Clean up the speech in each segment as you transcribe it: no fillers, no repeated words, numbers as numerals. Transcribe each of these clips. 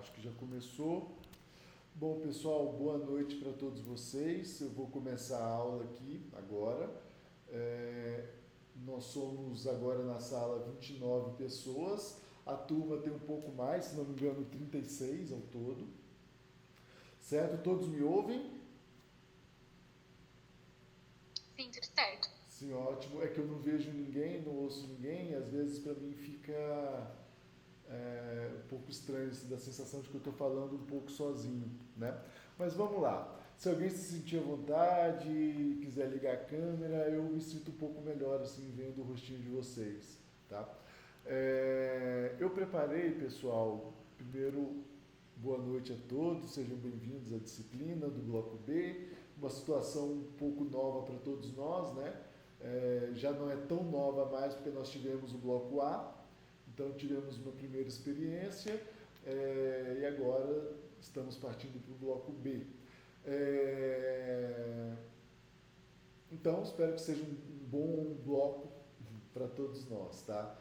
Acho que já começou. Bom, pessoal, boa noite para todos vocês. Eu vou começar a aula aqui agora. Nós somos agora na sala 29 pessoas. A turma tem um pouco mais, se não me engano, 36 ao todo. Certo? Todos me ouvem? Sim, tudo certo. Sim, ótimo. É que eu não vejo ninguém, não ouço ninguém, e às vezes para mim fica um pouco estranho, assim, da sensação de que eu estou falando um pouco sozinho, né? Mas vamos lá. Se alguém se sentir à vontade, quiser ligar a câmera, eu me sinto um pouco melhor assim vendo o rostinho de vocês, tá? Eu preparei, pessoal, primeiro, boa noite a todos, sejam bem-vindos à disciplina do Bloco B, uma situação um pouco nova para todos nós, né? Já não é tão nova mais porque nós tivemos o Bloco A, então tivemos uma primeira experiência e agora estamos partindo para o Bloco B. Então, espero que seja um bom bloco para todos nós, tá?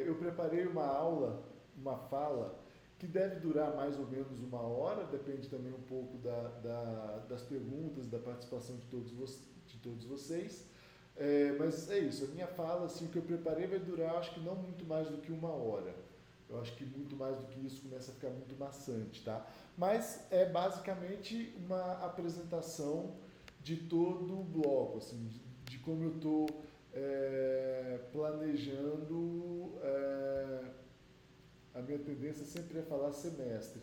Eu preparei uma aula, uma fala, que deve durar mais ou menos uma hora, depende também um pouco das perguntas, da participação de todos vocês. Mas é isso, a minha fala, assim, o que eu preparei vai durar, acho que não muito mais do que uma hora. Eu acho que muito mais do que isso começa a ficar muito maçante, tá? Mas é basicamente uma apresentação de todo o bloco, assim, de como eu estou planejando. A minha tendência sempre é falar semestre,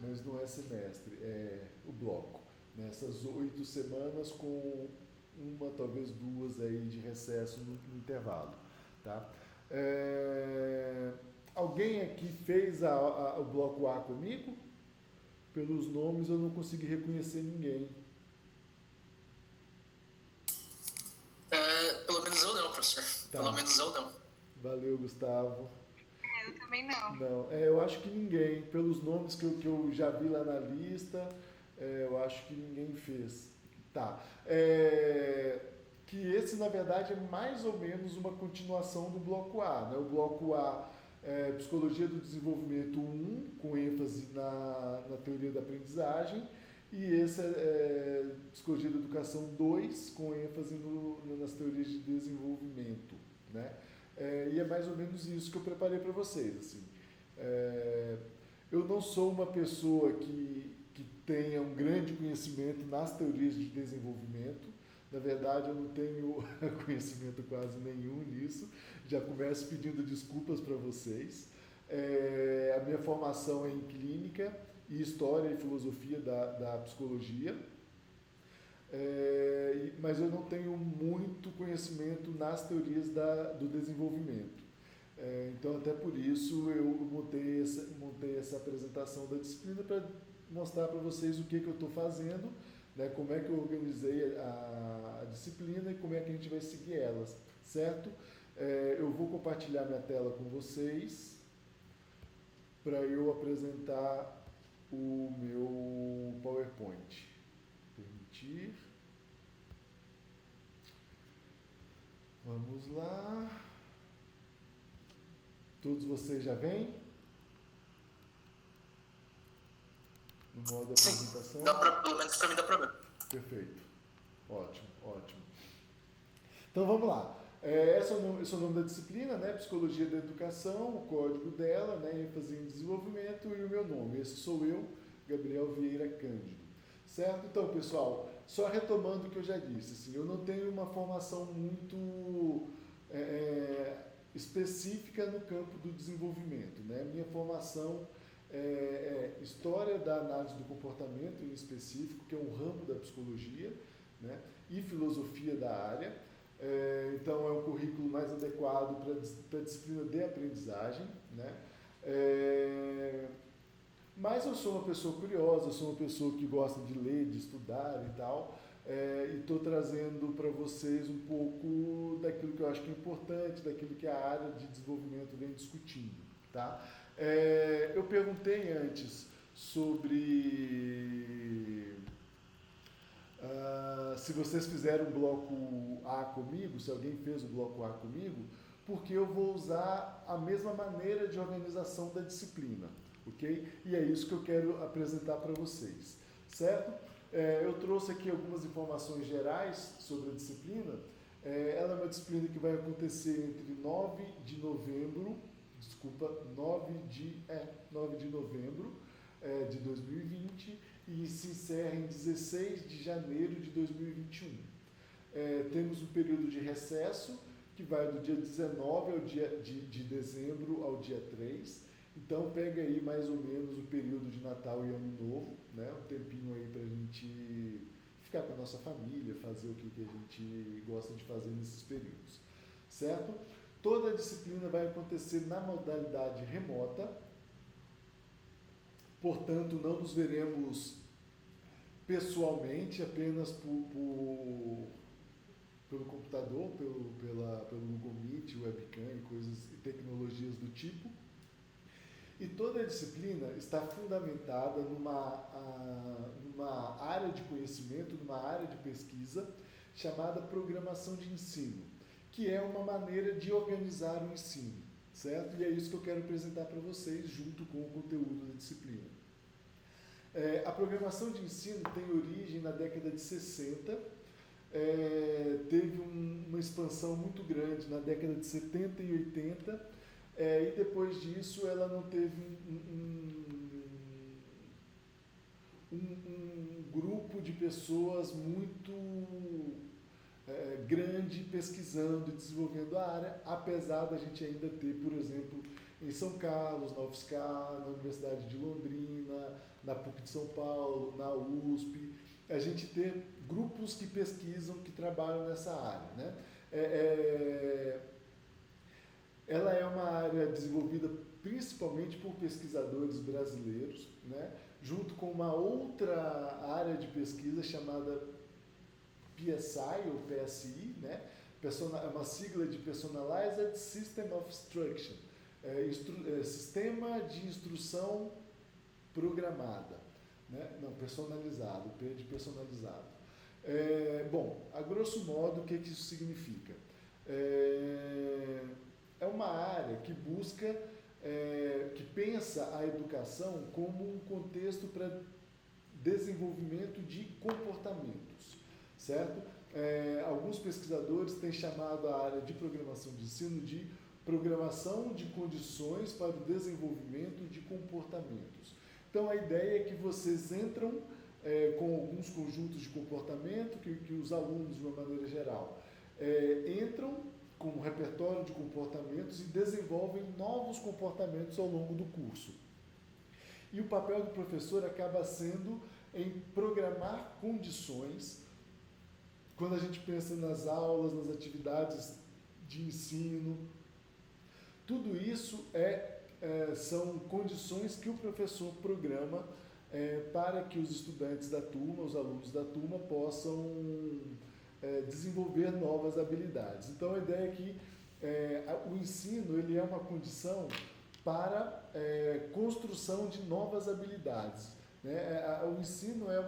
mas não é semestre, é o bloco. Nessas 8 semanas com uma, talvez duas aí de recesso no intervalo, tá? Alguém aqui fez o bloco A comigo? Pelos nomes eu não consegui reconhecer ninguém. Pelo menos eu não, professor. Tá. Pelo menos eu não. Valeu, Gustavo. Eu também não. Não, eu acho que ninguém. Pelos nomes que eu já vi lá na lista, eu acho que ninguém fez. Tá. Que esse, na verdade, é mais ou menos uma continuação do Bloco A, né? O Bloco A é Psicologia do Desenvolvimento 1, com ênfase na teoria da aprendizagem, e esse é Psicologia da Educação 2, com ênfase nas teorias de desenvolvimento, né? E é mais ou menos isso que eu preparei para vocês, assim. Eu não sou uma pessoa que tenha um grande conhecimento nas teorias de desenvolvimento. Na verdade, eu não tenho conhecimento quase nenhum nisso. Já começo pedindo desculpas para vocês. A minha formação é em clínica e história e filosofia da psicologia. Mas eu não tenho muito conhecimento nas teorias do desenvolvimento. Então, até por isso, eu montei essa apresentação da disciplina para mostrar para vocês o que eu estou fazendo, né, como é que eu organizei a disciplina e como é que a gente vai seguir elas, certo? Eu vou compartilhar minha tela com vocês para eu apresentar o meu PowerPoint. Permitir. Vamos lá. Todos vocês já vêm? No modo de apresentação? Pelo menos para mim dá para ver. Perfeito. Ótimo, ótimo. Então vamos lá. Esse é o nome da disciplina, né? Psicologia da Educação, o código dela, né? ênfase em desenvolvimento e o meu nome. Esse sou eu, Gabriel Vieira Cândido. Certo? Então, pessoal, só retomando o que eu já disse, assim, eu não tenho uma formação muito específica no campo do desenvolvimento, né? Minha formação é História da Análise do Comportamento, em específico, que é um ramo da psicologia, né? E Filosofia da área. Então, é um currículo mais adequado para a disciplina de aprendizagem, né? Mas eu sou uma pessoa curiosa, eu sou uma pessoa que gosta de ler, de estudar e tal, e estou trazendo para vocês um pouco daquilo que eu acho que é importante, daquilo que a área de desenvolvimento vem discutindo, tá? Eu perguntei antes sobre se vocês fizeram o bloco A comigo, se alguém fez o bloco A comigo, porque eu vou usar a mesma maneira de organização da disciplina. ok? E é isso que eu quero apresentar para vocês, certo? Eu trouxe aqui algumas informações gerais sobre a disciplina. Ela é uma disciplina que vai acontecer entre 9 de novembro de 2020 e se encerra em 16 de janeiro de 2021. Temos um período de recesso que vai do dia 19 de dezembro ao dia 3. Então pega aí mais ou menos o período de Natal e Ano Novo, né? Um tempinho aí para a gente ficar com a nossa família, fazer o que a gente gosta de fazer nesses períodos, certo? Toda a disciplina vai acontecer na modalidade remota, portanto não nos veremos pessoalmente, apenas pelo computador, pelo Google Meet, webcam e tecnologias do tipo. E toda a disciplina está fundamentada numa área de conhecimento, numa área de pesquisa chamada programação de ensino, que é uma maneira de organizar o ensino, certo? E é isso que eu quero apresentar para vocês junto com o conteúdo da disciplina. A programação de ensino tem origem na década de 60, teve uma expansão muito grande na década de 70 e 80, e depois disso ela não teve um grupo de pessoas muito grande pesquisando e desenvolvendo a área, apesar da gente ainda ter, por exemplo, em São Carlos, na UFSCar, na Universidade de Londrina, na PUC de São Paulo, na USP, a gente ter grupos que pesquisam, que trabalham nessa área, né? Ela é uma área desenvolvida principalmente por pesquisadores brasileiros, né? Junto com uma outra área de pesquisa chamada PSI ou PSI, né? É uma sigla de Personalized System of Instruction, Sistema de Instrução Programada, né? Não, personalizado, P de personalizado. Bom, a grosso modo, o que isso significa? É uma área que busca, que pensa a educação como um contexto para desenvolvimento de comportamentos, certo? Alguns pesquisadores têm chamado a área de programação de ensino de programação de condições para o desenvolvimento de comportamentos. Então, a ideia é que vocês entram com alguns conjuntos de comportamento, que os alunos, de uma maneira geral, entram com um repertório de comportamentos e desenvolvem novos comportamentos ao longo do curso. E o papel do professor acaba sendo em programar condições, quando a gente pensa nas aulas, nas atividades de ensino, tudo isso são condições que o professor programa para que os estudantes da turma, os alunos da turma, possam desenvolver novas habilidades. Então, a ideia é que o ensino ele é uma condição para construção de novas habilidades, né? O ensino é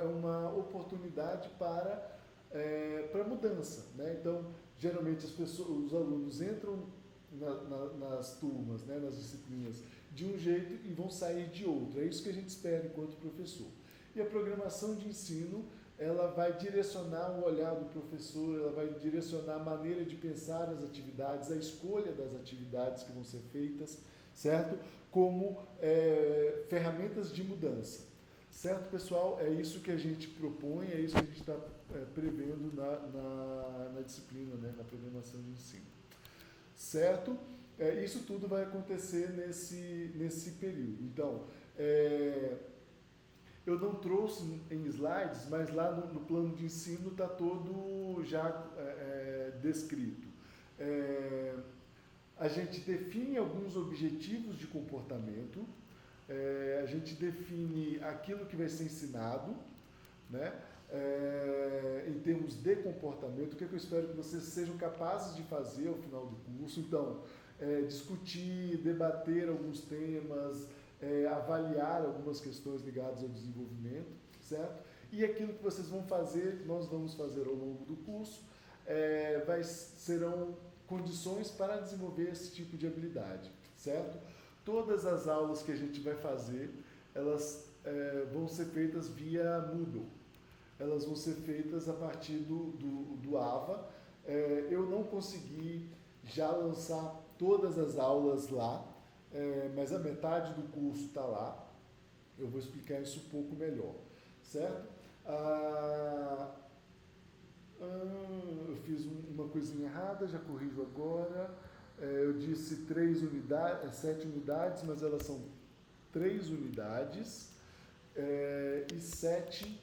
uma oportunidade para mudança, né? Então, geralmente os alunos entram nas turmas, né, nas disciplinas, de um jeito e vão sair de outro. É isso que a gente espera enquanto professor. E a programação de ensino, ela vai direcionar o olhar do professor, ela vai direcionar a maneira de pensar as atividades, a escolha das atividades que vão ser feitas, certo? Como ferramentas de mudança. Certo, pessoal? É isso que a gente propõe, é isso que a gente está prevendo na disciplina, né, na programação de ensino. Certo? Isso tudo vai acontecer nesse período. Então, eu não trouxe em slides, mas lá no plano de ensino está todo já descrito. A gente define alguns objetivos de comportamento, a gente define aquilo que vai ser ensinado, né? Em termos de comportamento, o que eu espero que vocês sejam capazes de fazer ao final do curso. Então, discutir, debater alguns temas, avaliar algumas questões ligadas ao desenvolvimento, certo? E aquilo que vocês vão fazer, que nós vamos fazer ao longo do curso, serão condições para desenvolver esse tipo de habilidade, certo? Todas as aulas que a gente vai fazer, elas vão ser feitas via Moodle. Elas vão ser feitas a partir do AVA. Eu não consegui já lançar todas as aulas lá, mas a metade do curso está lá. Eu vou explicar isso um pouco melhor, certo? Eu fiz uma coisinha errada, já corrijo agora. Eu disse 7 unidades, mas elas são 3 unidades e 7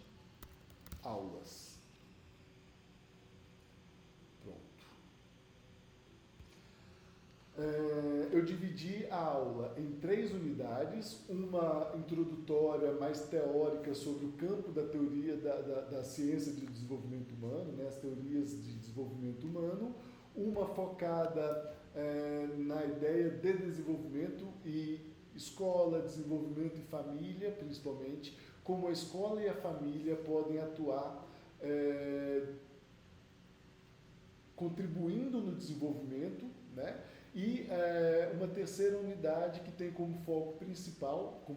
aulas. Pronto. Eu dividi a aula em 3 unidades, uma introdutória mais teórica sobre o campo da teoria da ciência de desenvolvimento humano, né, as teorias de desenvolvimento humano, uma focada na ideia de desenvolvimento e escola, desenvolvimento e família, principalmente, como a escola e a família podem atuar contribuindo no desenvolvimento, né? E uma terceira unidade que tem como foco principal, o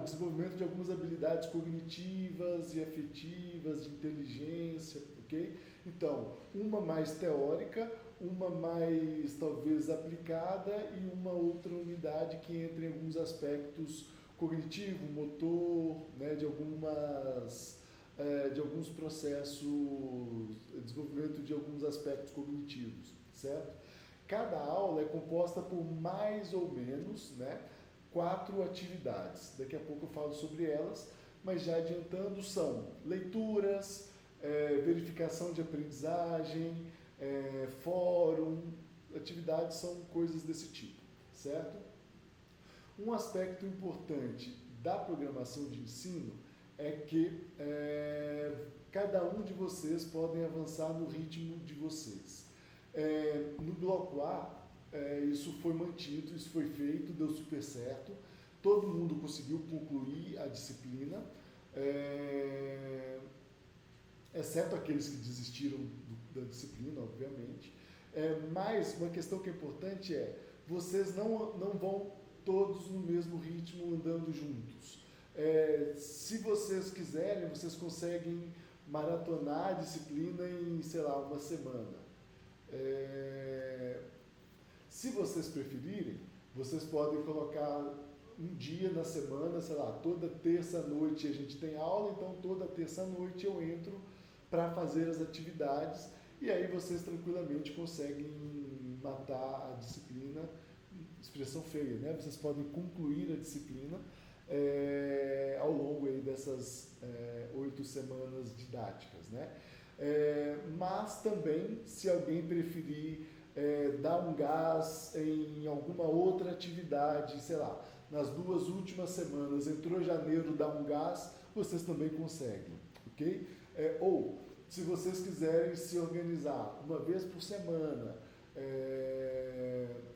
desenvolvimento de algumas habilidades cognitivas e afetivas, de inteligência, ok? Então, uma mais teórica, uma mais talvez aplicada e uma outra unidade que entra em alguns aspectos cognitivo, motor, né, de alguns processos, desenvolvimento de alguns aspectos cognitivos, certo? Cada aula é composta por mais ou menos, né, 4 atividades. Daqui a pouco eu falo sobre elas, mas já adiantando, são leituras, verificação de aprendizagem, fórum, atividades são coisas desse tipo, certo? Um aspecto importante da programação de ensino é que cada um de vocês podem avançar no ritmo de vocês. No bloco A, isso foi mantido, isso foi feito, deu super certo, todo mundo conseguiu concluir a disciplina, exceto aqueles que desistiram da disciplina, obviamente. Mas uma questão que é importante vocês não vão todos no mesmo ritmo andando juntos. Se vocês quiserem, vocês conseguem maratonar a disciplina em, sei lá, uma semana. Se vocês preferirem, vocês podem colocar um dia na semana, sei lá, toda terça-noite a gente tem aula, então toda terça-noite eu entro para fazer as atividades e aí vocês tranquilamente conseguem matar a disciplina, expressão feia, né? Vocês podem concluir a disciplina ao longo aí dessas 8 semanas didáticas, né? Mas também, se alguém preferir dar um gás em alguma outra atividade, sei lá, nas 2 últimas semanas, entrou janeiro, dá um gás, vocês também conseguem, ok? Ou, se vocês quiserem se organizar uma vez por semana,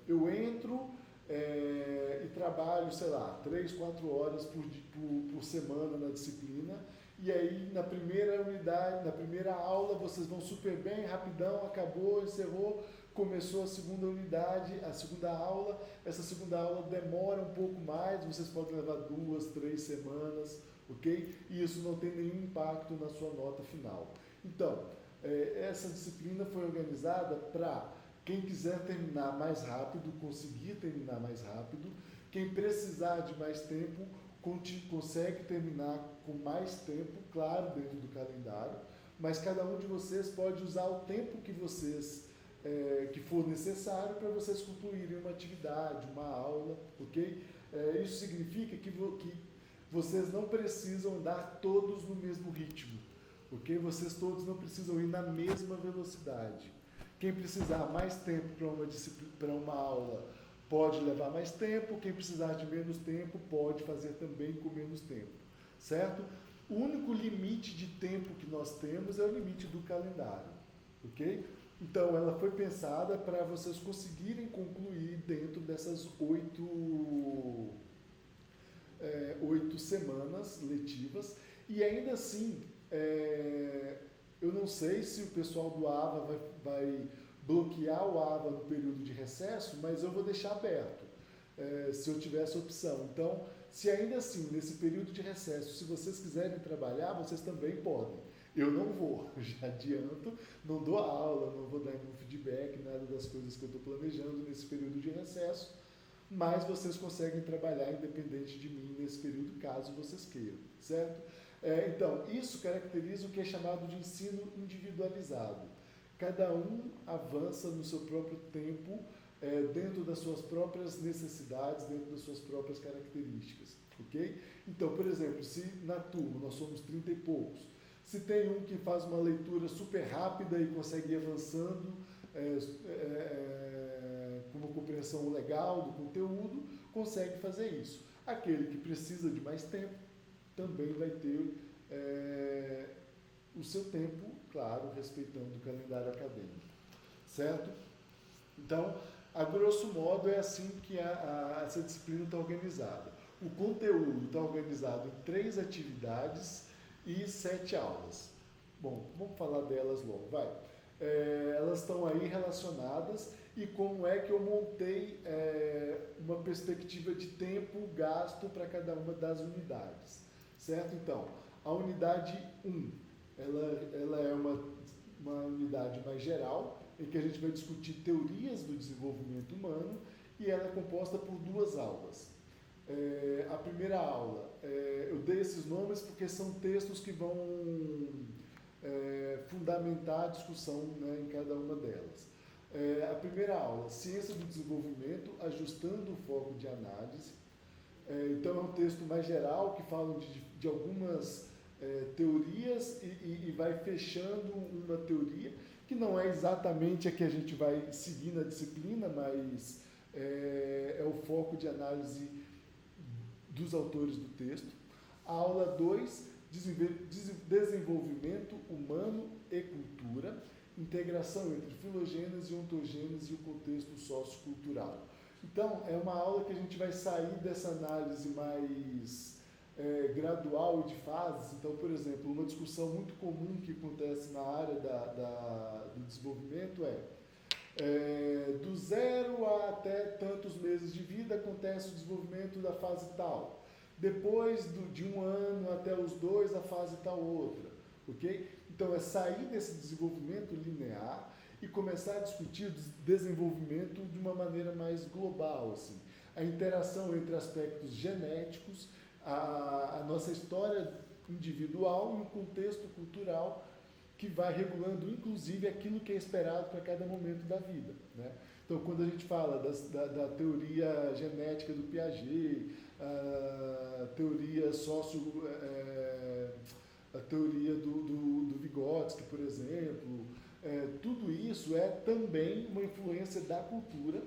eu entro e trabalho, sei lá, 3, 4 horas por semana na disciplina, e aí na primeira unidade, na primeira aula, vocês vão super bem, rapidão, acabou, encerrou, começou a segunda unidade, a segunda aula, essa segunda aula demora um pouco mais, vocês podem levar 2, 3 semanas, ok? E isso não tem nenhum impacto na sua nota final. Então, essa disciplina foi organizada para quem quiser terminar mais rápido, conseguir terminar mais rápido, quem precisar de mais tempo, consegue terminar com mais tempo, claro, dentro do calendário, mas cada um de vocês pode usar o tempo que que for necessário para vocês concluírem uma atividade, uma aula, ok? Isso significa que vocês não precisam andar todos no mesmo ritmo, ok? Vocês todos não precisam ir na mesma velocidade. Quem precisar mais tempo para uma aula pode levar mais tempo, quem precisar de menos tempo pode fazer também com menos tempo, certo? O único limite de tempo que nós temos é o limite do calendário, ok? Então, ela foi pensada para vocês conseguirem concluir dentro dessas 8 semanas letivas. E ainda assim, eu não sei se o pessoal do AVA vai bloquear o AVA no período de recesso, mas eu vou deixar aberto, se eu tiver essa opção. Então, se ainda assim, nesse período de recesso, se vocês quiserem trabalhar, vocês também podem. Eu não vou, já adianto, não dou aula, não vou dar nenhum feedback, nada das coisas que eu estou planejando nesse período de recesso, mas vocês conseguem trabalhar independente de mim nesse período, caso vocês queiram, certo? Então, isso caracteriza o que é chamado de ensino individualizado. Cada um avança no seu próprio tempo, dentro das suas próprias necessidades, dentro das suas próprias características, ok? Então, por exemplo, se na turma nós somos 30 e poucos, se tem um que faz uma leitura super rápida e consegue ir avançando com uma compreensão legal do conteúdo, consegue fazer isso. Aquele que precisa de mais tempo também vai ter o seu tempo, claro, respeitando o calendário acadêmico, certo? Então, a grosso modo, é assim que essa disciplina está organizada. O conteúdo está organizado em 3 atividades e 7 aulas. Bom, vamos falar delas logo, vai. Elas estão aí relacionadas e como é que eu montei uma perspectiva de tempo gasto para cada uma das unidades, certo? Então, a unidade 1, ela é uma unidade mais geral, em que a gente vai discutir teorias do desenvolvimento humano e ela é composta por 2 aulas. A primeira aula, eu dei esses nomes porque são textos que vão fundamentar a discussão, né, em cada uma delas. A primeira aula, Ciência do Desenvolvimento, ajustando o foco de análise. Então é um texto mais geral que fala de algumas teorias e vai fechando uma teoria que não é exatamente a que a gente vai seguir na disciplina, mas é o foco de análise dos autores do texto. A aula 2, Desenvolvimento Humano e Cultura, integração entre filogênese e ontogênese e o contexto sociocultural. Então, é uma aula que a gente vai sair dessa análise mais gradual e de fases. Então, por exemplo, uma discussão muito comum que acontece na área do desenvolvimento do 0 até tantos meses de vida acontece o desenvolvimento da fase tal. Depois de 1 ano até os 2, a fase tal outra. Ok? Então, é sair desse desenvolvimento linear e começar a discutir o desenvolvimento de uma maneira mais global, assim. A interação entre aspectos genéticos, a nossa história individual e o contexto cultural que vai regulando, inclusive, aquilo que é esperado para cada momento da vida, né? Então, quando a gente fala da teoria genética do Piaget, a teoria a teoria do Vygotsky, por exemplo, tudo isso é também uma influência da cultura,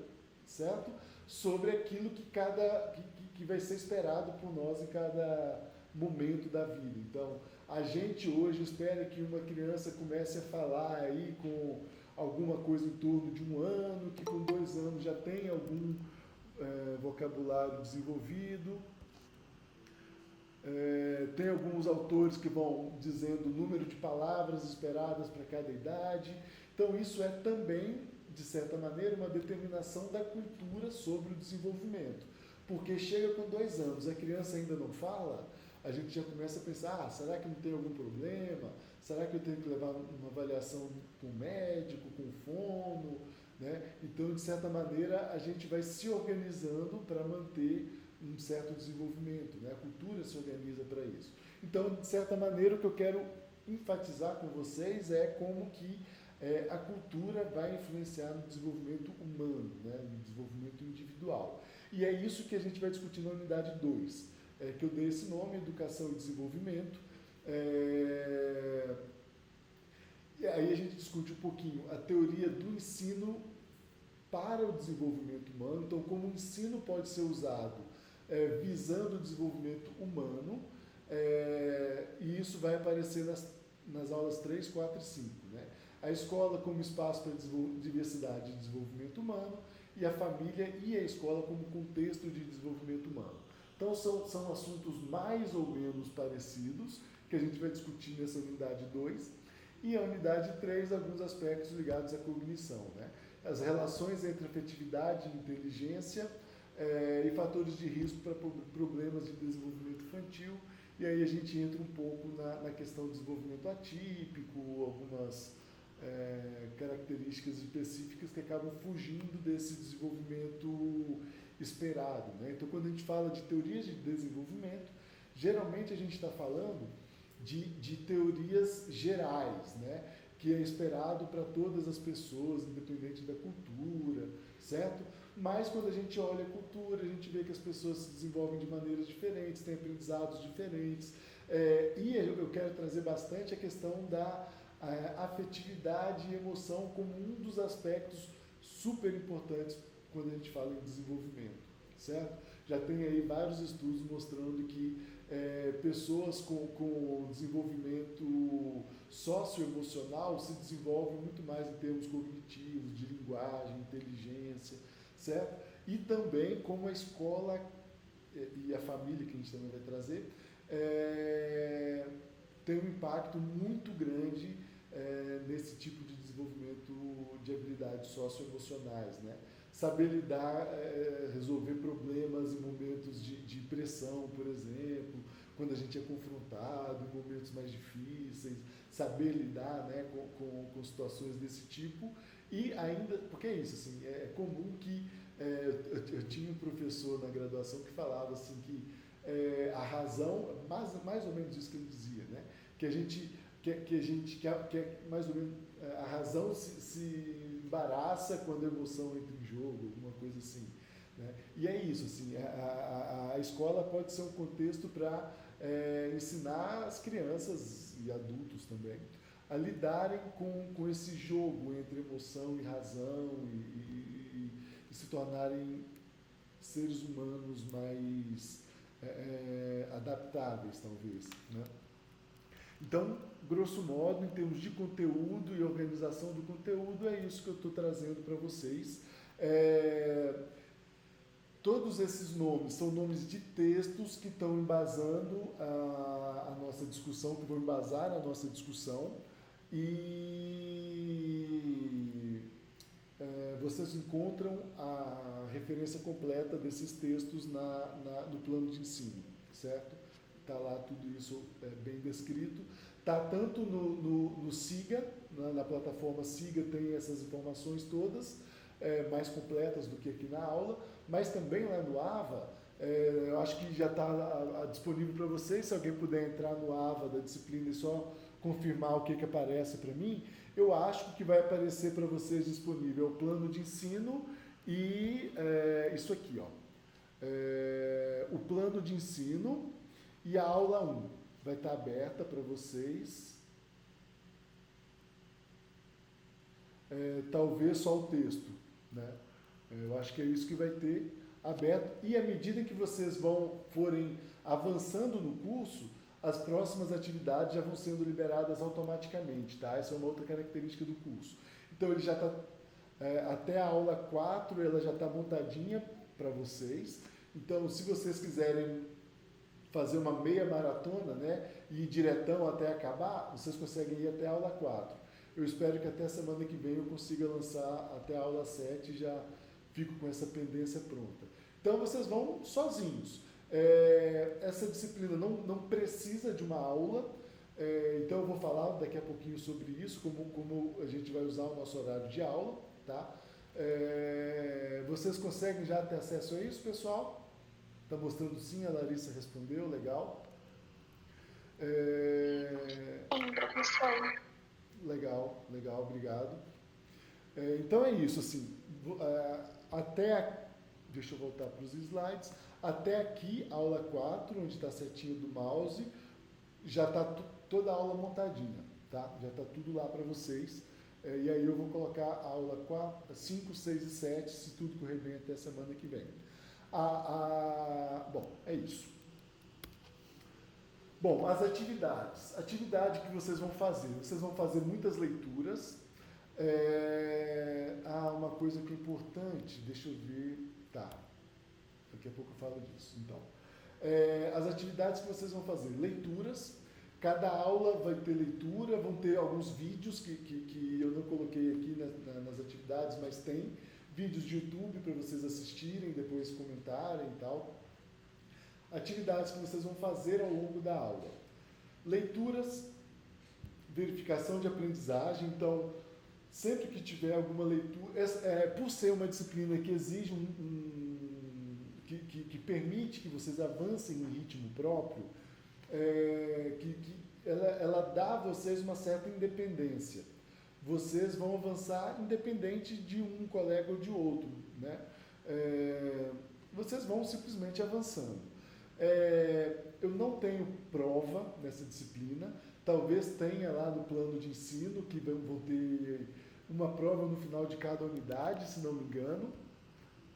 certo? Sobre aquilo que vai ser esperado por nós em cada momento da vida. Então, a gente hoje espera que uma criança comece a falar aí com alguma coisa em torno de 1 ano, que com 2 anos já tem algum vocabulário desenvolvido. Tem alguns autores que vão dizendo o número de palavras esperadas para cada idade. Então, isso é também, de certa maneira, uma determinação da cultura sobre o desenvolvimento. Porque chega com 2 anos, a criança ainda não fala, a gente já começa a pensar, será que não tem algum problema? Será que eu tenho que levar uma avaliação com o médico, com o fono? Né? Então, de certa maneira, a gente vai se organizando para manter um certo desenvolvimento, né? A cultura se organiza para isso. Então, de certa maneira, o que eu quero enfatizar com vocês é como que a cultura vai influenciar no desenvolvimento humano, né? No desenvolvimento individual. E é isso que a gente vai discutir na unidade 2, que eu dei esse nome, Educação e Desenvolvimento. E aí a gente discute um pouquinho a teoria do ensino para o desenvolvimento humano. Então, como o ensino pode ser usado visando o desenvolvimento humano, e isso vai aparecer nas aulas 3, 4 e 5. Né? A escola como espaço para diversidade e desenvolvimento humano, e a família e a escola como contexto de desenvolvimento humano. Então, são assuntos mais ou menos parecidos, que a gente vai discutir nessa unidade 2, E a unidade 3, alguns aspectos ligados à cognição, né? As relações entre afetividade e inteligência e fatores de risco para problemas de desenvolvimento infantil. E aí a gente entra um pouco na questão do desenvolvimento atípico, algumas características específicas que acabam fugindo desse desenvolvimento esperado, né? Então, quando a gente fala de teorias de desenvolvimento, geralmente a gente está falando de teorias gerais, né? Que é esperado para todas as pessoas, independente da cultura, certo? Mas quando a gente olha a cultura, a gente vê que as pessoas se desenvolvem de maneiras diferentes, têm aprendizados diferentes. E eu quero trazer bastante a questão da afetividade e emoção como um dos aspectos super importantes quando a gente fala em desenvolvimento, certo? Já tem aí vários estudos mostrando que pessoas com desenvolvimento socioemocional se desenvolvem muito mais em termos cognitivos, de linguagem, inteligência, certo? E também como a escola e a família, que a gente também vai trazer, tem um impacto muito grande nesse tipo de desenvolvimento de habilidades socioemocionais, né? Saber lidar, resolver problemas em momentos de pressão, por exemplo, quando a gente é confrontado, em momentos mais difíceis, saber lidar, né, com situações desse tipo. E ainda, porque é isso, assim, é comum que, eu tinha um professor na graduação que falava assim que a razão, mais ou menos isso que ele dizia, né, que a gente mais ou menos, a razão se embaraça quando a emoção entra em jogo, alguma coisa assim, né? E é isso, assim, a escola pode ser um contexto para ensinar as crianças e adultos também a lidarem com esse jogo entre emoção e razão e se tornarem seres humanos mais adaptáveis, talvez, né? Então, grosso modo, em termos de conteúdo e organização do conteúdo, é isso que eu estou trazendo para vocês. Todos esses nomes são nomes de textos que estão embasando a nossa discussão, que vão embasar a nossa discussão. E vocês encontram a referência completa desses textos no plano de ensino, certo? Está lá tudo isso bem descrito. Está tanto no SIGA, na plataforma SIGA tem essas informações todas, mais completas do que aqui na aula, mas também lá no AVA, eu acho que já está disponível para vocês. Se alguém puder entrar no AVA da disciplina e só confirmar o que aparece para mim, eu acho que o que vai aparecer para vocês disponível é o plano de ensino e isso aqui, ó, o plano de ensino. E a aula 1 vai estar aberta para vocês, talvez só o texto, né? Eu acho que é isso que vai ter aberto. E à medida que vocês forem avançando no curso, as próximas atividades já vão sendo liberadas automaticamente, tá? Essa é uma outra característica do curso. Então, ele já está, até a aula 4, ela já está montadinha para vocês. Então, se vocês quiserem fazer uma meia maratona, né, e ir diretão até acabar, vocês conseguem ir até a aula 4. Eu espero que até a semana que vem eu consiga lançar até a aula 7 e já fico com essa pendência pronta. Então, vocês vão sozinhos. Essa disciplina não precisa de uma aula, então eu vou falar daqui a pouquinho sobre isso, como a gente vai usar o nosso horário de aula, tá? Vocês conseguem já ter acesso a isso, pessoal? Está mostrando sim, a Larissa respondeu, legal. Sim, professor. Legal, obrigado. Então é isso, assim, deixa eu voltar para os slides, até aqui, aula 4, onde está certinho do mouse, já está toda a aula montadinha, tá? Já está tudo lá para vocês. E aí eu vou colocar a aula 4, 5, 6 e 7, se tudo correr bem até a semana que vem. Bom, é isso. Bom, as atividades. Atividade que vocês vão fazer. Vocês vão fazer muitas leituras. Uma coisa que é importante, deixa eu ver. Tá. Daqui a pouco eu falo disso. Então, as atividades que vocês vão fazer. Leituras. Cada aula vai ter leitura, vão ter alguns vídeos que eu não coloquei aqui nas atividades, mas tem vídeos de YouTube para vocês assistirem, depois comentarem e tal. Atividades que vocês vão fazer ao longo da aula. Leituras, verificação de aprendizagem. Então, sempre que tiver alguma leitura, por ser uma disciplina que exige que permite que vocês avancem em ritmo próprio, ela dá a vocês uma certa independência. Vocês vão avançar independente de um colega ou de outro, né? Vocês vão simplesmente avançando. Eu não tenho prova nessa disciplina, talvez tenha lá no plano de ensino, que vão ter uma prova no final de cada unidade, se não me engano,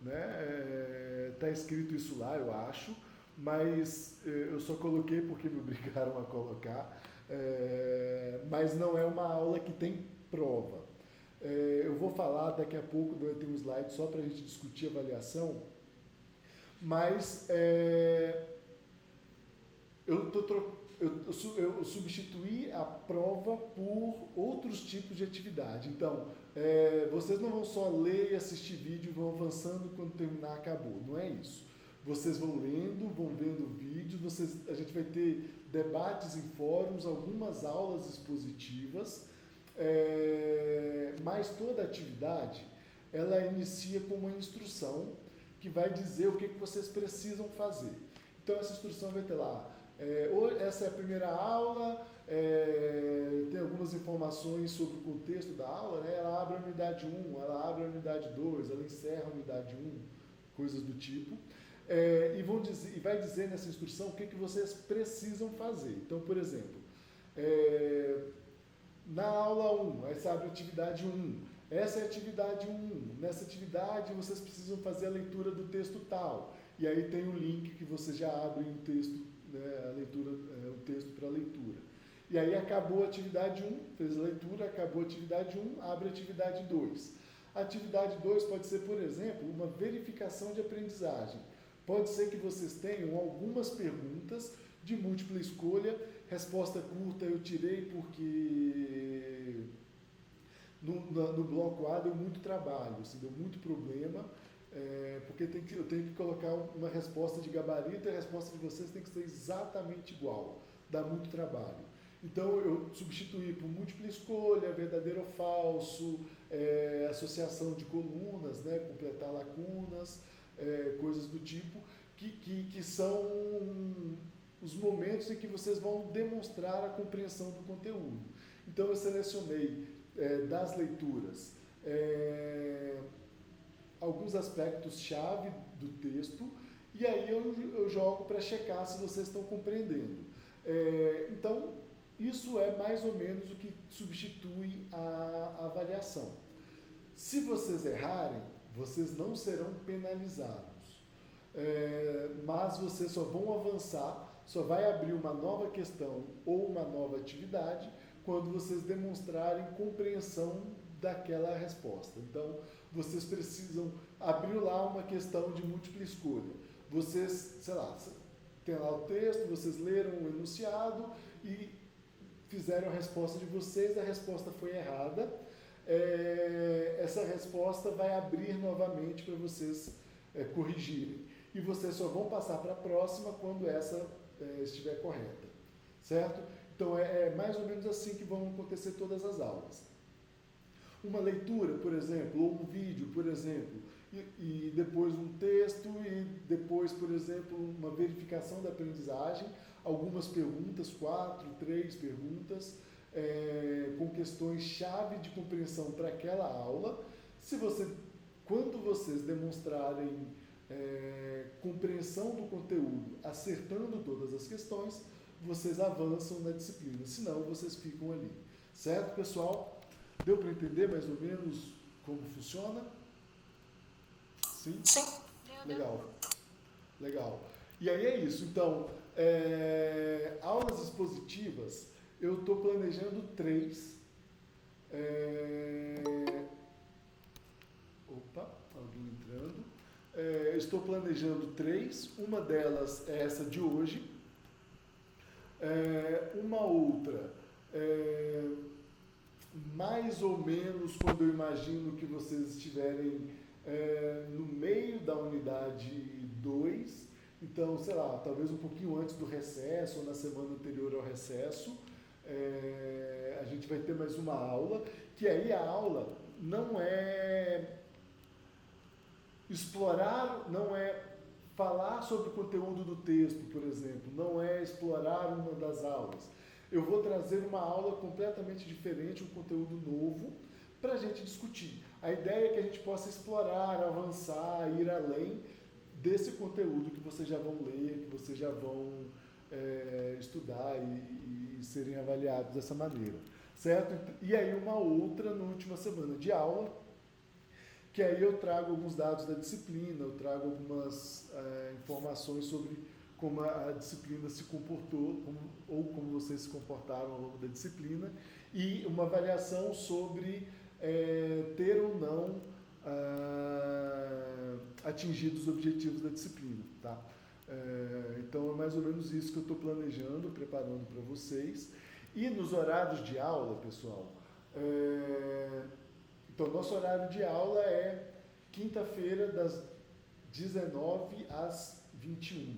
né? Tá escrito isso lá, eu acho, mas eu só coloquei porque me obrigaram a colocar, mas não é uma aula que tem prova. Eu vou falar daqui a pouco, vai ter um slide só para a gente discutir avaliação, mas eu substituí a prova por outros tipos de atividade. Então, vocês não vão só ler e assistir vídeo e vão avançando, quando terminar acabou. Não é isso. Vocês vão lendo, vão vendo vídeos, a gente vai ter debates em fóruns, algumas aulas expositivas, mas toda atividade ela inicia com uma instrução que vai dizer o que vocês precisam fazer. Então, essa instrução vai ter lá, essa é a primeira aula, tem algumas informações sobre o contexto da aula, né? Ela abre a unidade 1, ela abre a unidade 2, ela encerra a unidade 1, coisas do tipo. E vai dizer nessa instrução o que vocês precisam fazer. Então, por exemplo, na aula 1, aí você abre a atividade 1, essa é a atividade 1, nessa atividade vocês precisam fazer a leitura do texto tal, e aí tem um link que vocês já abrem o texto, né, o texto para leitura. E aí acabou a atividade 1, fez a leitura, acabou a atividade 1, abre a atividade 2. A atividade 2 pode ser, por exemplo, uma verificação de aprendizagem. Pode ser que vocês tenham algumas perguntas de múltipla escolha, resposta curta eu tirei porque no bloco A deu muito trabalho, assim, deu muito problema, porque eu tenho que colocar uma resposta de gabarito e a resposta de vocês tem que ser exatamente igual, dá muito trabalho. Então eu substituí por múltipla escolha, verdadeiro ou falso, associação de colunas, né, completar lacunas, coisas do tipo, que são os momentos em que vocês vão demonstrar a compreensão do conteúdo. Então eu selecionei das leituras alguns aspectos-chave do texto, e aí eu jogo para checar se vocês estão compreendendo. Então, isso é mais ou menos o que substitui a avaliação. Se vocês errarem, vocês não serão penalizados, mas vocês só vão avançar, só vai abrir uma nova questão ou uma nova atividade quando vocês demonstrarem compreensão daquela resposta. Então, vocês precisam abrir lá uma questão de múltipla escolha. Vocês, sei lá, tem lá o texto, vocês leram o enunciado e fizeram a resposta de vocês, a resposta foi errada. Essa resposta vai abrir novamente para vocês corrigirem. E vocês só vão passar para a próxima quando essa estiver correta. Certo? Então, é mais ou menos assim que vão acontecer todas as aulas. Uma leitura, por exemplo, ou um vídeo, por exemplo, e depois um texto, e depois, por exemplo, uma verificação da aprendizagem, algumas perguntas, 4, 3 perguntas, com questões-chave de compreensão para aquela aula. Quando vocês demonstrarem compreensão do conteúdo, acertando todas as questões, vocês avançam na disciplina, senão vocês ficam ali. Certo, pessoal? Deu para entender mais ou menos como funciona? Sim? Sim. Legal. Legal. E aí é isso. Então, aulas expositivas, eu estou planejando 3. Opa, alguém entrando. Estou planejando 3. Uma delas é essa de hoje. Uma outra, mais ou menos quando eu imagino que vocês estiverem no meio da unidade 2, então, sei lá, talvez um pouquinho antes do recesso ou na semana anterior ao recesso, a gente vai ter mais uma aula, que aí a aula não é explorar, não é falar sobre o conteúdo do texto, por exemplo, não é explorar uma das aulas. Eu vou trazer uma aula completamente diferente, um conteúdo novo, para a gente discutir. A ideia é que a gente possa explorar, avançar, ir além desse conteúdo que vocês já vão ler, que vocês já vão estudar e serem avaliados dessa maneira, certo? E aí uma outra na última semana de aula, que aí eu trago alguns dados da disciplina, eu trago algumas informações sobre como a disciplina se comportou, ou como vocês se comportaram ao longo da disciplina, e uma avaliação sobre ter ou não atingido os objetivos da disciplina, tá? Então é mais ou menos isso que eu estou planejando, preparando para vocês. E nos horários de aula, pessoal, então nosso horário de aula é quinta-feira das 19 às 21,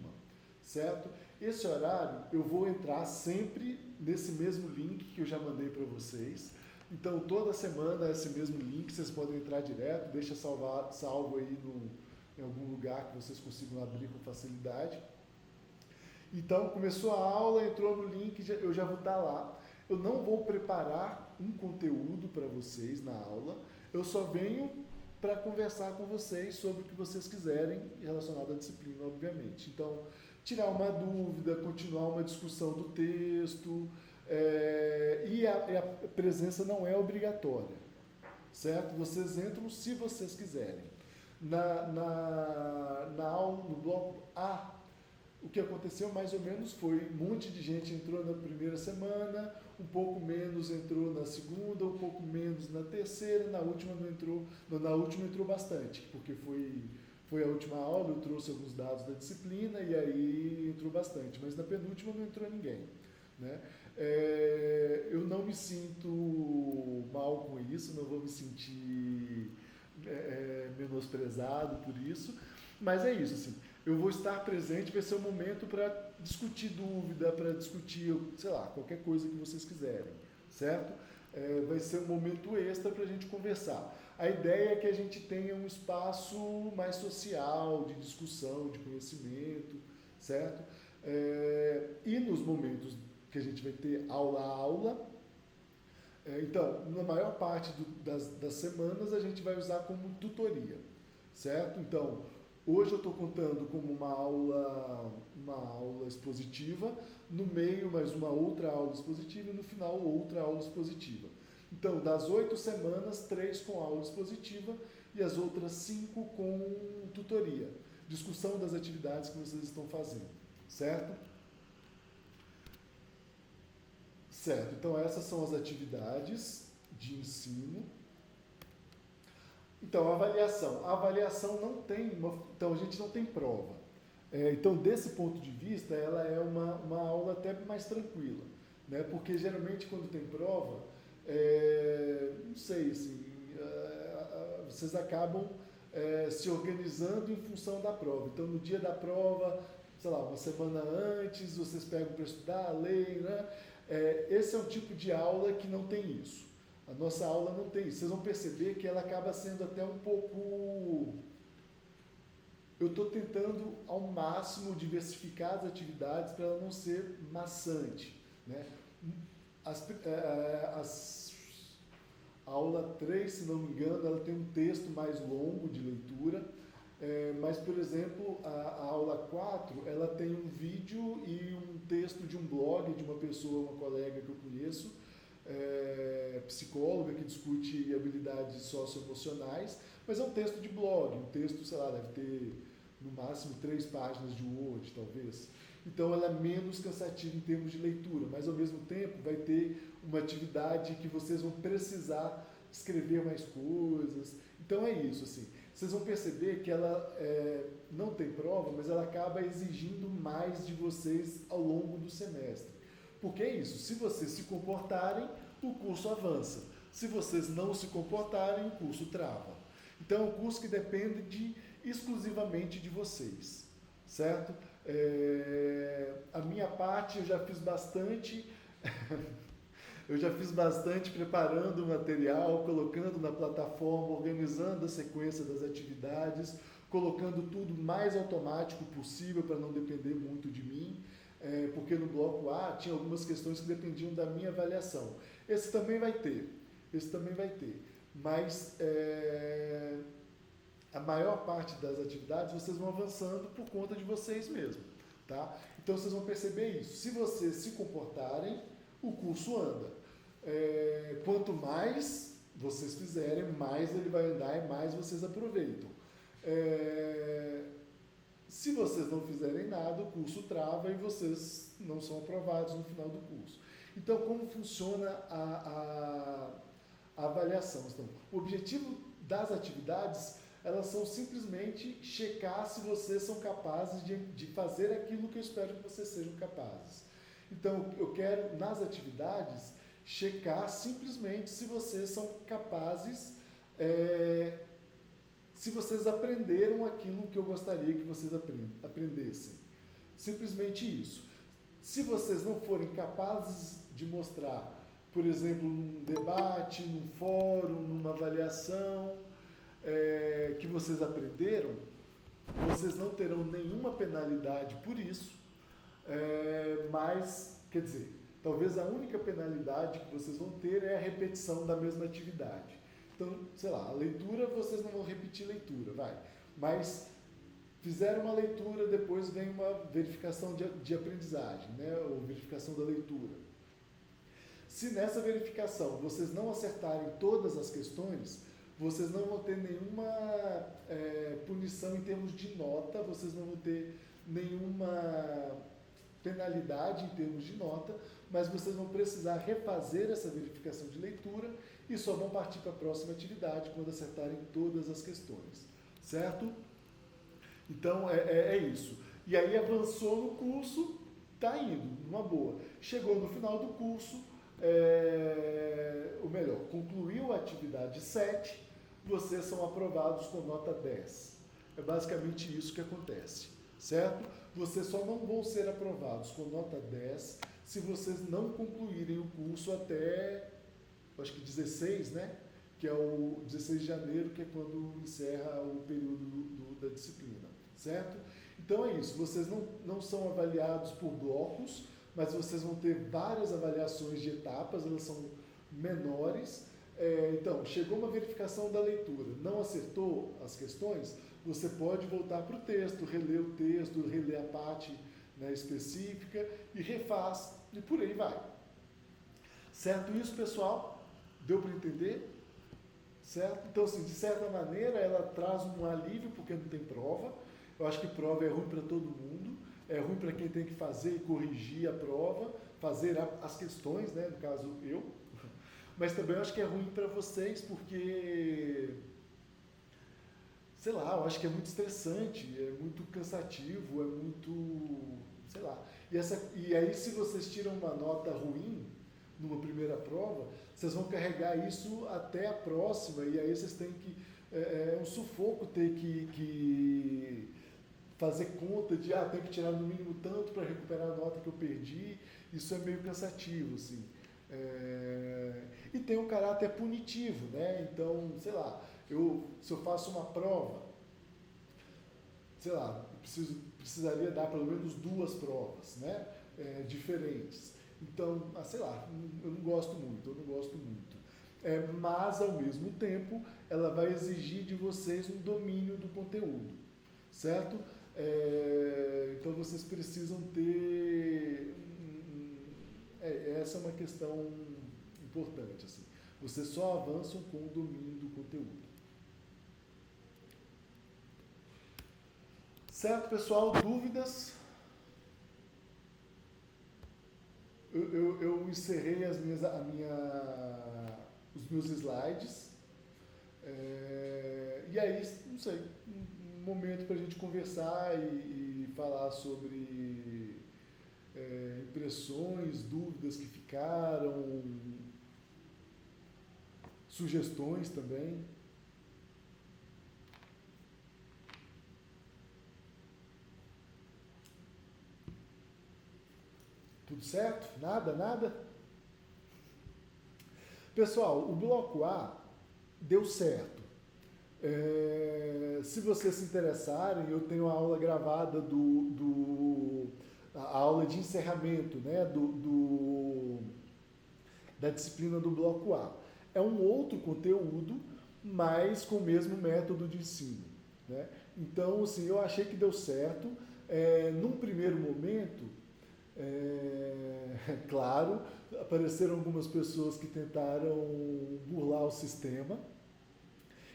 certo? Esse horário eu vou entrar sempre nesse mesmo link que eu já mandei para vocês. Então toda semana esse mesmo link, vocês podem entrar direto, deixa salvo aí em algum lugar que vocês consigam abrir com facilidade. Então começou a aula, entrou no link, eu já vou estar lá. Eu não vou preparar um conteúdo para vocês na aula, eu só venho para conversar com vocês sobre o que vocês quiserem relacionado à disciplina, obviamente. Então, tirar uma dúvida, continuar uma discussão do texto, e a presença não é obrigatória, certo? Vocês entram se vocês quiserem. Na aula, no bloco A, o que aconteceu mais ou menos foi um monte de gente entrou na primeira semana, um pouco menos entrou na segunda, um pouco menos na terceira, na última não entrou, na última entrou bastante, porque foi a última aula, eu trouxe alguns dados da disciplina e aí entrou bastante, mas na penúltima não entrou ninguém, né? Eu não me sinto mal com isso, não vou me sentir menosprezado por isso, mas é isso, assim, eu vou estar presente, vai ser um momento para discutir dúvida, para discutir, sei lá, qualquer coisa que vocês quiserem, certo? Vai ser um momento extra para a gente conversar. A ideia é que a gente tenha um espaço mais social, de discussão, de conhecimento, certo? E nos momentos que a gente vai ter aula a aula, então, na maior parte das semanas a gente vai usar como tutoria, certo? Então, hoje eu estou contando como uma aula expositiva, no meio mais uma outra aula expositiva e no final outra aula expositiva. Então, das 8 semanas, 3 com aula expositiva e as outras 5 com tutoria, discussão das atividades que vocês estão fazendo, certo? Certo, então essas são as atividades de ensino. Então, a avaliação. A avaliação não tem então a gente não tem prova. Então, desse ponto de vista, ela é uma aula até mais tranquila, né? Porque geralmente quando tem prova, não sei, assim, vocês acabam se organizando em função da prova. Então, no dia da prova, sei lá, uma semana antes, vocês pegam para estudar, leem, né? Esse é um tipo de aula que não tem isso. A nossa aula não tem isso. Vocês vão perceber que ela acaba sendo até um pouco... Eu estou tentando ao máximo diversificar as atividades para ela não ser maçante, né? A aula 3, se não me engano, ela tem um texto mais longo de leitura, mas, por exemplo, a aula 4, ela tem um vídeo e um texto de um blog de uma pessoa, uma colega que eu conheço, psicóloga, que discute habilidades socioemocionais, mas é um texto de blog, um texto, sei lá, deve ter no máximo 3 páginas de Word, talvez. Então ela é menos cansativa em termos de leitura, mas ao mesmo tempo vai ter uma atividade que vocês vão precisar escrever mais coisas. Então é isso, assim. Vocês vão perceber que ela não tem prova, mas ela acaba exigindo mais de vocês ao longo do semestre. Porque é isso, se vocês se comportarem, o curso avança. Se vocês não se comportarem, o curso trava. Então, é um curso que depende exclusivamente de vocês, certo? A minha parte eu já fiz bastante, eu já fiz bastante preparando o material, colocando na plataforma, organizando a sequência das atividades, colocando tudo mais automático possível para não depender muito de mim, porque no bloco A tinha algumas questões que dependiam da minha avaliação. Esse também vai ter, mas a maior parte das atividades vocês vão avançando por conta de vocês mesmos, tá? Então vocês vão perceber isso. Se vocês se comportarem, o curso anda. Quanto mais vocês fizerem, mais ele vai andar e mais vocês aproveitam. Se vocês não fizerem nada, o curso trava e vocês não são aprovados no final do curso. Então, como funciona a avaliação? Então, o objetivo das atividades, elas são simplesmente checar se vocês são capazes de fazer aquilo que eu espero que vocês sejam capazes. Então, eu quero, nas atividades, checar simplesmente se vocês são capazes, se vocês aprenderam aquilo que eu gostaria que vocês aprendessem. Simplesmente isso. Se vocês não forem capazes de mostrar, por exemplo, num debate, num fórum, numa avaliação, que vocês aprenderam, vocês não terão nenhuma penalidade por isso, mas, quer dizer, talvez a única penalidade que vocês vão ter é a repetição da mesma atividade. Então, sei lá, a leitura, vocês não vão repetir leitura, mas fizeram uma leitura, depois vem uma verificação de aprendizagem, né? Ou verificação da leitura. Se nessa verificação vocês não acertarem todas as questões, vocês não vão ter nenhuma punição em termos de nota, vocês não vão ter nenhuma penalidade em termos de nota, mas vocês vão precisar refazer essa verificação de leitura e só vão partir para a próxima atividade quando acertarem todas as questões, certo? Então, é isso. E aí avançou no curso, está indo, numa boa. Chegou no final do curso, ou melhor, concluiu a atividade 7, vocês são aprovados com nota 10. É basicamente isso que acontece, certo? Vocês só não vão ser aprovados com nota 10 se vocês não concluírem o curso até, acho que 16, né? Que é o 16 de janeiro, que é quando encerra o período da disciplina, certo? Então é isso, vocês não são avaliados por blocos, mas vocês vão ter várias avaliações de etapas, elas são menores. Então, chegou uma verificação da leitura, não acertou as questões, você pode voltar para o texto, reler o texto, reler a parte, né, específica e refaz, e por aí vai. Certo isso, pessoal? Deu para entender? Certo? Então, assim, de certa maneira, ela traz um alívio porque não tem prova. Eu acho que prova é ruim para todo mundo, é ruim para quem tem que fazer e corrigir a prova, fazer as questões, né, no caso eu, mas também eu acho que é ruim para vocês porque, sei lá, eu acho que é muito estressante, é muito cansativo, é muito, sei lá. E aí, se vocês tiram uma nota ruim numa primeira prova, vocês vão carregar isso até a próxima, e aí vocês têm que, é um sufoco ter que fazer conta de, tem que tirar no mínimo tanto para recuperar a nota que eu perdi, isso é meio cansativo, assim. E tem um caráter punitivo, né? Então, sei lá, se eu faço uma prova, sei lá, precisaria dar pelo menos 2 provas, né? Diferentes. Então, sei lá, eu não gosto muito. Mas, ao mesmo tempo, ela vai exigir de vocês um domínio do conteúdo, certo? Então, vocês precisam ter... essa é uma questão importante, assim. Vocês só avançam com o domínio do conteúdo. Certo, pessoal? Dúvidas? Eu encerrei os meus slides. E aí, não sei, um momento para a gente conversar e falar sobre impressões, dúvidas que ficaram, sugestões também. Tudo certo? Nada? Pessoal, o bloco A deu certo. Se vocês se interessarem, eu tenho a aula gravada a aula de encerramento, né, da disciplina do bloco A. É um outro conteúdo, mas com o mesmo método de ensino, né? Então, assim, eu achei que deu certo. Num primeiro momento, claro, apareceram algumas pessoas que tentaram burlar o sistema.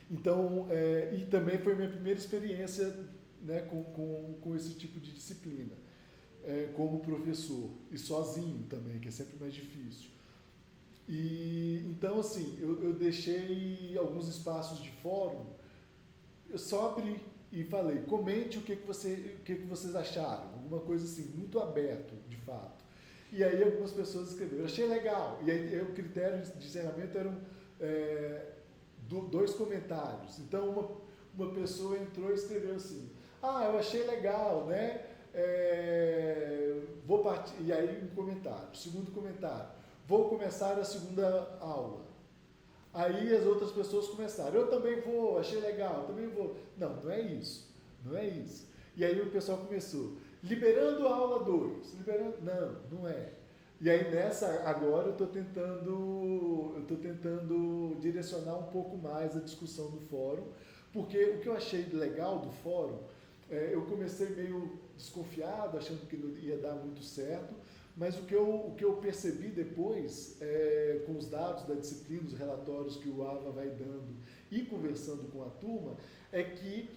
Então, e também foi minha primeira experiência, né, com esse tipo de disciplina, como professor, e sozinho também, que é sempre mais difícil. E então, assim, eu deixei alguns espaços de fórum, eu só abri e falei, comente o que vocês acharam, alguma coisa assim, muito aberto, de fato. E aí algumas pessoas escreveram, eu achei legal. E aí o critério de encerramento eram 2 comentários. Então uma pessoa entrou e escreveu assim, eu achei legal, né? Vou partir. E aí um comentário, segundo comentário, vou começar a segunda aula. Aí as outras pessoas começaram, eu também vou, achei legal, eu também vou. Não é isso. E aí o pessoal começou, liberando a aula 2, não é. E aí nessa, agora eu estou tentando direcionar um pouco mais a discussão do fórum, porque o que eu achei legal do fórum, eu comecei meio desconfiado, achando que não ia dar muito certo, mas o que eu percebi depois, com os dados da disciplina, os relatórios que o AVA vai dando e conversando com a turma, é que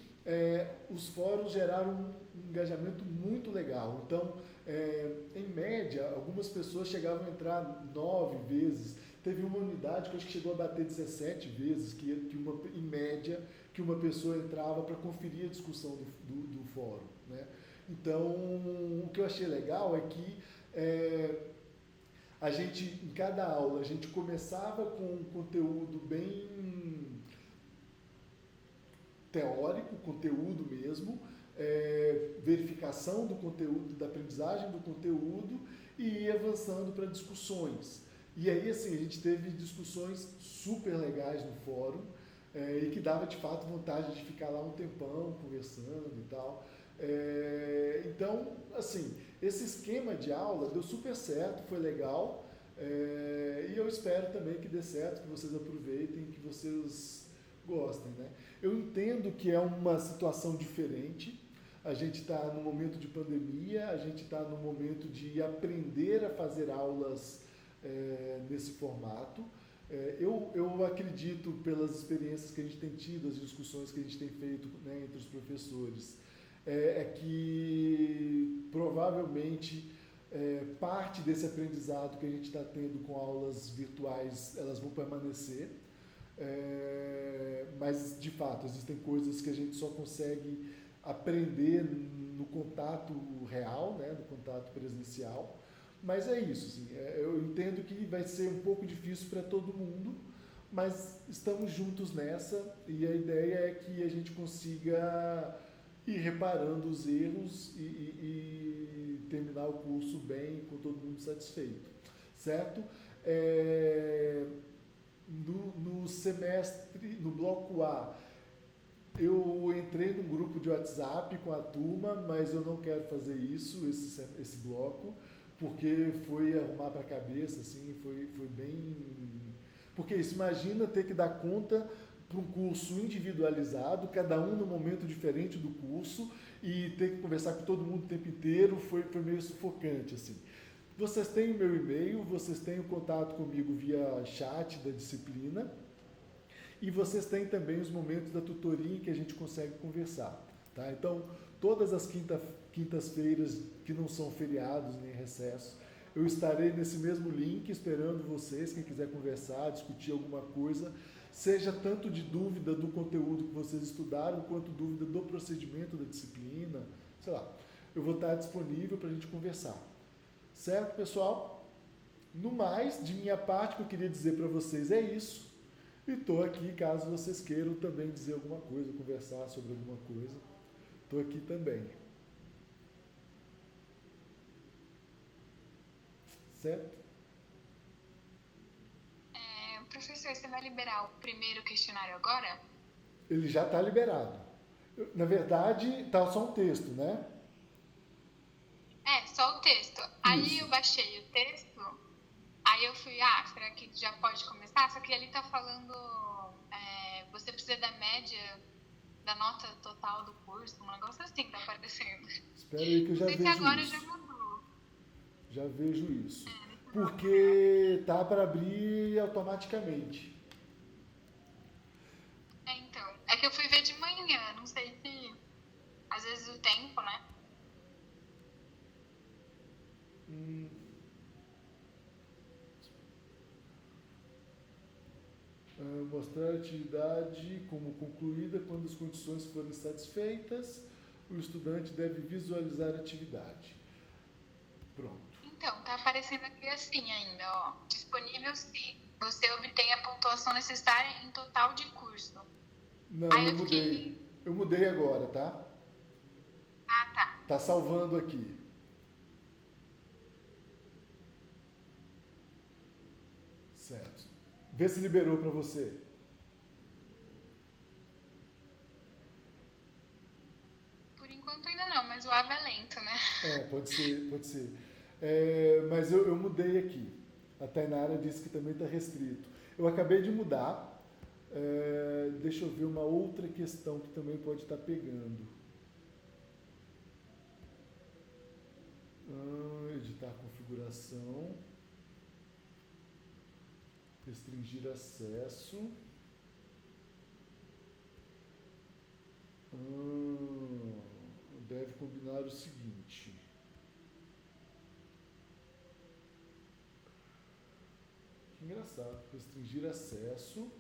os fóruns geraram um engajamento muito legal. Então, em média, algumas pessoas chegavam a entrar 9 vezes. Teve uma unidade que eu acho que chegou a bater 17 vezes, em média, que uma pessoa entrava para conferir a discussão do fórum, né? Então, o que eu achei legal é que a gente, em cada aula, a gente começava com um conteúdo bem teórico, conteúdo mesmo, verificação do conteúdo, da aprendizagem do conteúdo, e ia avançando para discussões. E aí, assim, a gente teve discussões super legais no fórum, e que dava, de fato, vontade de ficar lá um tempão conversando e tal. Então, assim, esse esquema de aula deu super certo, foi legal, e eu espero também que dê certo, que vocês aproveitem, que vocês gostem, né? Eu entendo que é uma situação diferente, a gente está no momento de pandemia, a gente está no momento de aprender a fazer aulas nesse formato. Eu acredito, pelas experiências que a gente tem tido, as discussões que a gente tem feito, né, entre os professores, que provavelmente parte desse aprendizado que a gente está tendo com aulas virtuais, elas vão permanecer, mas de fato existem coisas que a gente só consegue aprender no contato real, né, no contato presencial. Mas é isso, assim, eu entendo que vai ser um pouco difícil para todo mundo, mas estamos juntos nessa, e a ideia é que a gente consiga ir reparando os erros e terminar o curso bem, com todo mundo satisfeito, certo? No semestre, no bloco A, eu entrei num grupo de WhatsApp com a turma, mas eu não quero fazer isso, esse bloco, porque foi arrumar para a cabeça, assim, foi bem... Porque isso, imagina ter que dar conta para um curso individualizado, cada um num momento diferente do curso, e ter que conversar com todo mundo o tempo inteiro, foi meio sufocante, assim. Vocês têm o meu e-mail, vocês têm o contato comigo via chat da disciplina, e vocês têm também os momentos da tutoria em que a gente consegue conversar, tá? Então, todas as quintas-feiras, que não são feriados nem recesso, eu estarei nesse mesmo link esperando vocês, quem quiser conversar, discutir alguma coisa, seja tanto de dúvida do conteúdo que vocês estudaram, quanto dúvida do procedimento da disciplina, sei lá. Eu vou estar disponível para a gente conversar, Certo, pessoal? No mais, de minha parte, o que eu queria dizer para vocês é isso. E estou aqui caso vocês queiram também dizer alguma coisa, conversar sobre alguma coisa. Estou aqui também. Certo? Professor, você vai liberar o primeiro questionário agora? Ele já está liberado. Na verdade, está só um texto, né? Só o texto. Aí Isso. eu baixei o texto, aí eu fui, será que já pode começar? Só que ali tá falando, você precisa da média da nota total do curso, um negócio assim tá aparecendo. Espera aí que eu já Não sei vejo se agora isso. já mudou. Já vejo isso. Porque tá para abrir automaticamente. Então, é que eu fui ver de manhã, não sei se, às vezes o tempo, né? Mostrar a atividade como concluída quando as condições forem satisfeitas. O estudante deve visualizar a atividade. Pronto. Então, tá aparecendo aqui assim ainda, ó. Disponível se você obtém a pontuação necessária em total de curso. Não, Aí eu mudei. Eu mudei agora, tá? Tá. Tá salvando aqui. Certo. Vê se liberou para você. Por enquanto ainda não, mas o AVA é lento, né? Pode ser, pode ser. Mas eu mudei aqui. A Tainara disse que também está restrito. Eu acabei de mudar. Deixa eu ver uma outra questão que também pode estar pegando. Editar configuração. Restringir acesso. Deve combinar o seguinte. Que engraçado. Restringir acesso.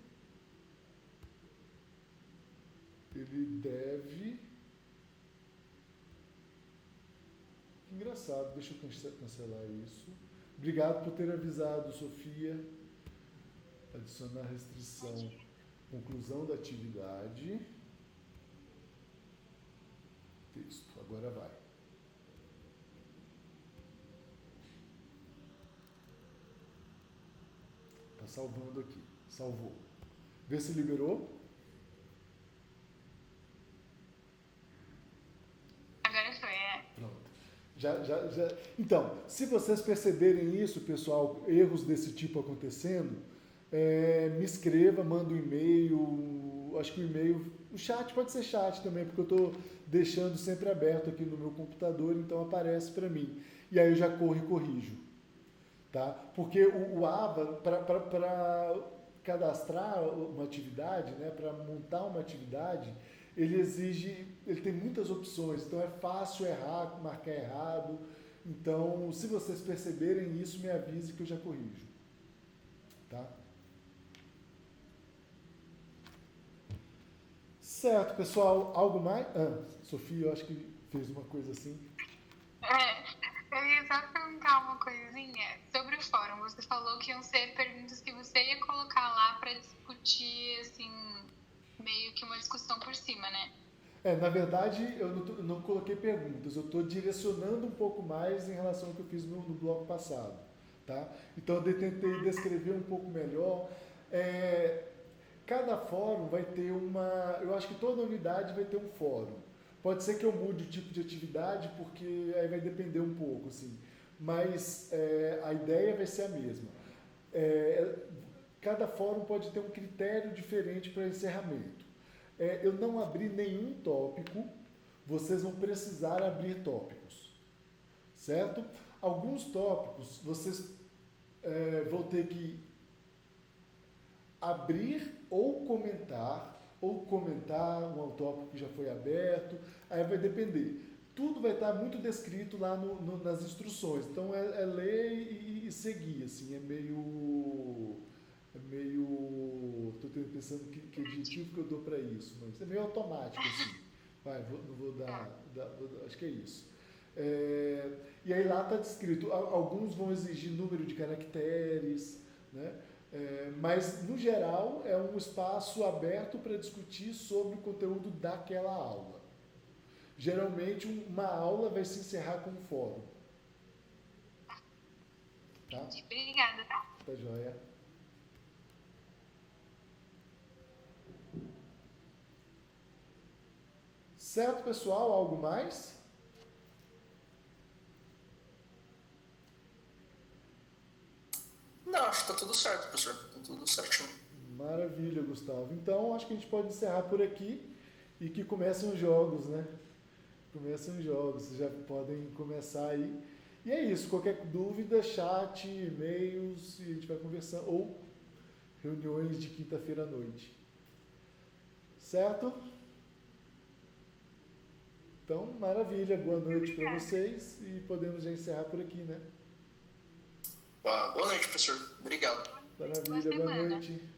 Ele deve... Que engraçado. Deixa eu cancelar isso. Obrigado por ter avisado, Sofia. Adicionar restrição. Conclusão da atividade. Texto. Agora vai. Está salvando aqui. Salvou. Vê se liberou. Agora foi, Pronto. Já. Então, se vocês perceberem isso, pessoal, erros desse tipo acontecendo, me escreva, manda um e-mail. Acho que o e-mail... O chat pode ser chat também, porque eu estou deixando sempre aberto aqui no meu computador, então aparece para mim. E aí eu já corro e corrijo. Tá? Porque o AVA, para cadastrar uma atividade, né, para montar uma atividade, ele tem muitas opções, então é fácil errar, marcar errado. Então, se vocês perceberem isso, me avise que eu já corrijo. Tá? Certo, pessoal. Algo mais? Sofia, eu acho que fez uma coisa assim. Eu ia só perguntar uma coisinha sobre o fórum. Você falou que iam ser perguntas que você ia colocar lá para discutir, assim, meio que uma discussão por cima, né? Na verdade, eu não coloquei perguntas, eu estou direcionando um pouco mais em relação ao que eu fiz no bloco passado. Tá? Então, eu tentei descrever um pouco melhor. Cada fórum vai ter eu acho que toda unidade vai ter um fórum. Pode ser que eu mude o tipo de atividade, porque aí vai depender um pouco, assim. Mas a ideia vai ser a mesma. Cada fórum pode ter um critério diferente para encerramento. Eu não abri nenhum tópico, vocês vão precisar abrir tópicos, certo? Alguns tópicos vocês vão ter que abrir ou comentar um tópico que já foi aberto, aí vai depender. Tudo vai estar muito descrito lá nas instruções, então é ler e seguir, assim, é meio... Estou pensando que adjetivo que eu dou para isso, mas é meio automático, assim. Não vou dar, acho que é isso. E aí lá está descrito, alguns vão exigir número de caracteres, né? Mas no geral é um espaço aberto para discutir sobre o conteúdo daquela aula. Geralmente uma aula vai se encerrar com um fórum. Tá? Obrigada, tá? Tá joia. Certo, pessoal? Algo mais? Não, acho que tá tudo certo, professor. Tá tudo certinho. Maravilha, Gustavo. Então, acho que a gente pode encerrar por aqui e que comecem os jogos, né? Comecem os jogos, vocês já podem começar aí. E é isso, qualquer dúvida, chat, e-mails, e a gente vai conversando, ou reuniões de quinta-feira à noite. Certo? Então, maravilha, boa noite para vocês e podemos já encerrar por aqui, né? Boa noite, professor. Obrigado. Maravilha, boa noite.